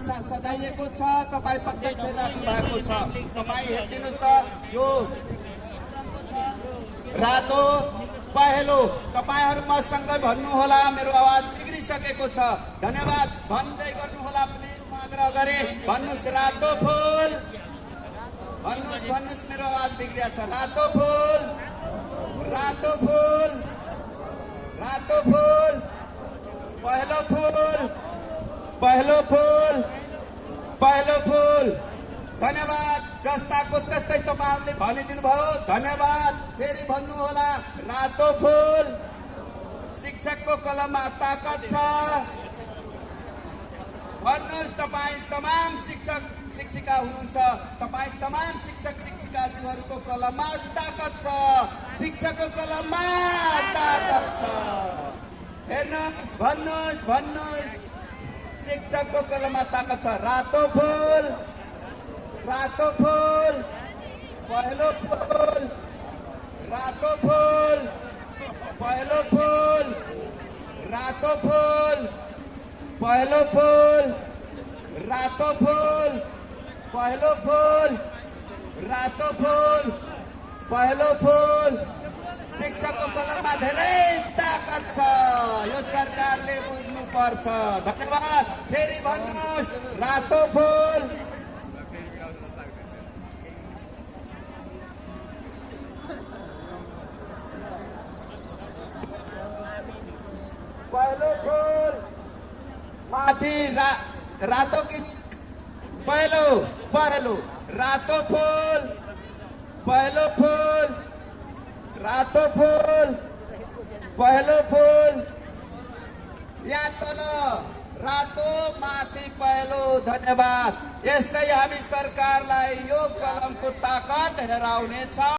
नक्सा सजाइएको छ, तपाईँ प्रत्यक्ष राख्नु भएको छ। तपाईँ हेरिदिनुहोस् त, यो रातो पहेँलो तपाईहरू मसँगै भन्नुहोला, मेरो आवाज बिग्रिसकेको छ। धन्यवाद भन्दै गर्नुहोला, प्लिज म आग्रह गरे। भन्नुहोस् रातो फुल, भन्नुहोस्, मेरो आवाज बिग्रिया छ। रातो फुल, रातो फुल, रातो फुल, पहेँलो फुल, पहेँलो फुल, पहेँलो फुल। धन्यवाद। जस्ताको त्यस्तै तपाईहरुले भनिदिनु भयो। धन्यवाद। फेरि भन्नुहोला, रातो फुल। शिक्षकको कलममा ताकत छ। भन्नुहोस्, तपाईँ तमाम शिक्षक शिक्षिका हुनुहुन्छ, तपाईँ तमाम शिक्षक शिक्षिकाजीहरूको कलममा ताकत छ। शिक्षकको कलममा ताकत छ। हेर्नुहोस्, भन्नुहोस्, भन्नुहोस्, शिक्षकको कलममा ताकत छ। रातो फुल, रातो फुल, पहेँलो फुल, रातो फुल, पहेँलो फुल, रातो फुल, पहेँलो फुल, रातो फुल, पहेँलो फुल, रातो फुल, पहेँलो फुल। शिक्षकको कलममा धेरै ताकत छ, यो सरकारले बुझ्नुपर्छ। धन्यवाद। फेरि भन्नुहोस्, रातो फुल, पहेँलो फुल, माथि रातो कि पहेँलो, पहेँलो, रातो फुल, पहेँलो फुल, रातो फुल, पहेँलो फुल। यहाँ तल रातो, माथि पहेँलो। धन्यवाद। यस्तै हामी सरकारलाई यो कलमको ताकत हेराउनेछ।